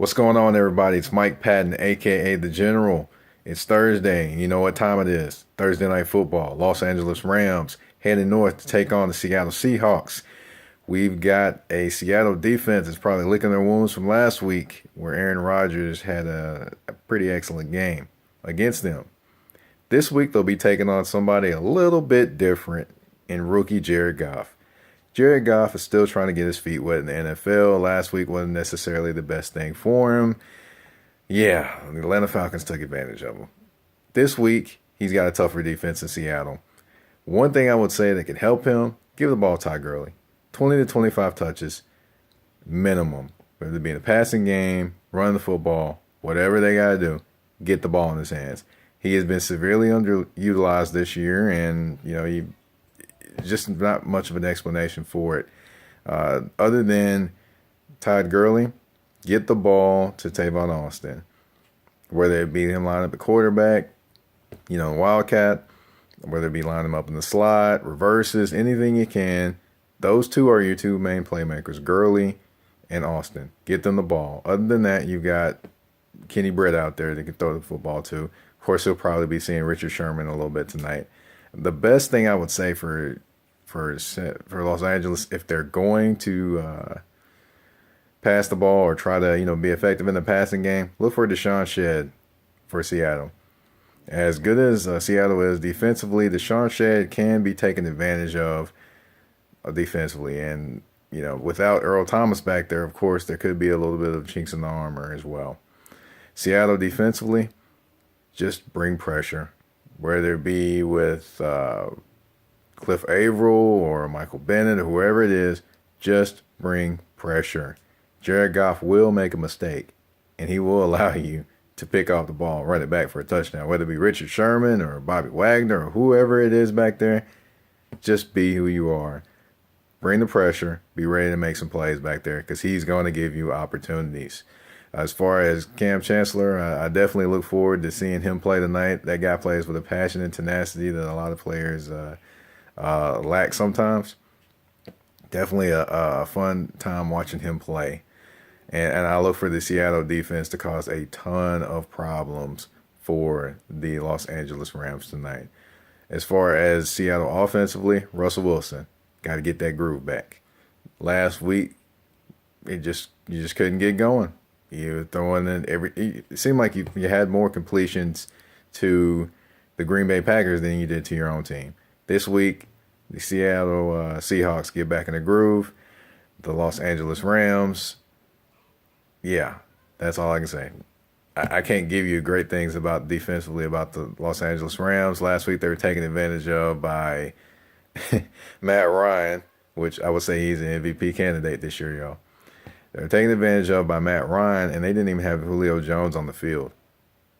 What's going on, everybody? It's Mike Patton, aka The General. It's Thursday. You know what time it is. Thursday Night Football. Los Angeles Rams heading north to take on the Seattle Seahawks. We've got a Seattle defense that's probably licking their wounds from last week, where Aaron Rodgers had a pretty excellent game against them. This week, they'll be taking on somebody a little bit different in rookie Jared Goff. Jared Goff is still trying to get his feet wet in the NFL. Last week wasn't necessarily the best thing for him. Yeah, the Atlanta Falcons took advantage of him. This week, he's got a tougher defense in Seattle. One thing I would say that could help him, give the ball to Todd Gurley. 20 to 25 touches, minimum. Whether it be in a passing game, running the football, whatever they got to do, get the ball in his hands. He has been severely underutilized this year, and, he just not much of an explanation for it. Other than Todd Gurley, get the ball to Tavon Austin. Whether it be him line up at quarterback, Wildcat, whether it be line him up in the slot, reverses, anything you can. Those two are your two main playmakers, Gurley and Austin. Get them the ball. Other than that, you've got Kenny Britt out there that can throw the football to. Of course, he'll probably be seeing Richard Sherman a little bit tonight. The best thing I would say for Los Angeles, if they're going to pass the ball or try to be effective in the passing game, look for Deshaun Shedd for Seattle. As good as Seattle is defensively, Deshaun Shedd can be taken advantage of defensively, and without Earl Thomas back there, of course, there could be a little bit of chinks in the armor as well. Seattle defensively, just bring pressure, whether it be with Cliff Averill or Michael Bennett or whoever it is. Just bring pressure. Jared Goff will make a mistake, and he will allow you to pick off the ball, run it back for a touchdown, whether it be Richard Sherman or Bobby Wagner or whoever it is back there. Just be who you are. Bring the pressure. Be ready to make some plays back there, because he's going to give you opportunities. As far as Cam Chancellor, I definitely look forward to seeing him play tonight. That guy plays with a passion and tenacity that a lot of players lack sometimes. Definitely a fun time watching him play. And I look for the Seattle defense to cause a ton of problems for the Los Angeles Rams tonight. As far as Seattle offensively, Russell Wilson, got to get that groove back. Last week, you just couldn't get going. You were throwing in it seemed like you had more completions to the Green Bay Packers than you did to your own team. This week, the Seattle Seahawks get back in the groove. The Los Angeles Rams, yeah, that's all I can say. I can't give you great things about defensively about the Los Angeles Rams. Last week, they were taken advantage of by Matt Ryan, which I would say he's an MVP candidate this year, y'all. They were taken advantage of by Matt Ryan, and they didn't even have Julio Jones on the field.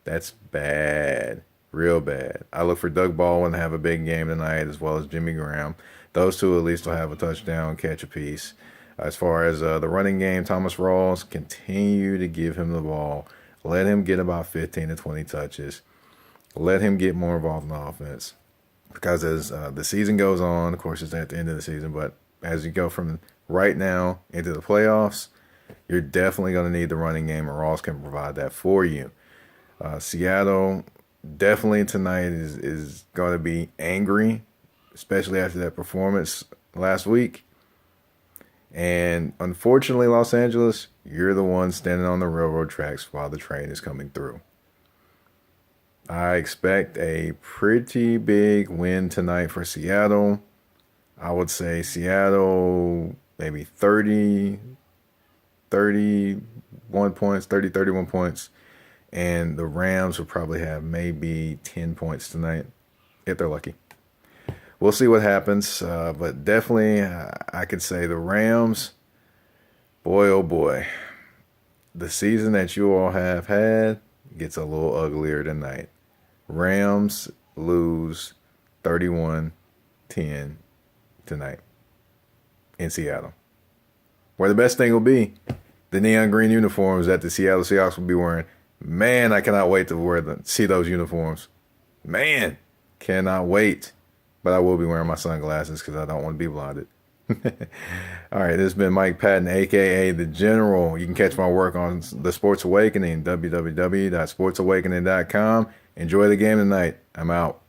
That's bad. Real bad. I look for Doug Baldwin to have a big game tonight, as well as Jimmy Graham. Those two at least will have a touchdown, catch a piece. As far as the running game, Thomas Rawls, continue to give him the ball. Let him get about 15 to 20 touches. Let him get more involved in the offense. Because as the season goes on, of course, it's at the end of the season, but as you go from right now into the playoffs, you're definitely going to need the running game, and Rawls can provide that for you. Seattle definitely tonight is going to be angry, especially after that performance last week. And unfortunately, Los Angeles, you're the one standing on the railroad tracks while the train is coming through. I expect a pretty big win tonight for Seattle. I would say Seattle maybe 31 points. And the Rams will probably have maybe 10 points tonight, if they're lucky. We'll see what happens. But definitely, I could say the Rams, boy, oh boy, the season that you all have had gets a little uglier tonight. Rams lose 31-10 tonight in Seattle. Where the best thing will be, the neon green uniforms that the Seattle Seahawks will be wearing. Man, I cannot wait to see those uniforms. Man, cannot wait. But I will be wearing my sunglasses because I don't want to be blinded. All right, this has been Mike Patton, aka The General. You can catch my work on The Sports Awakening, www.sportsawakening.com. Enjoy the game tonight. I'm out.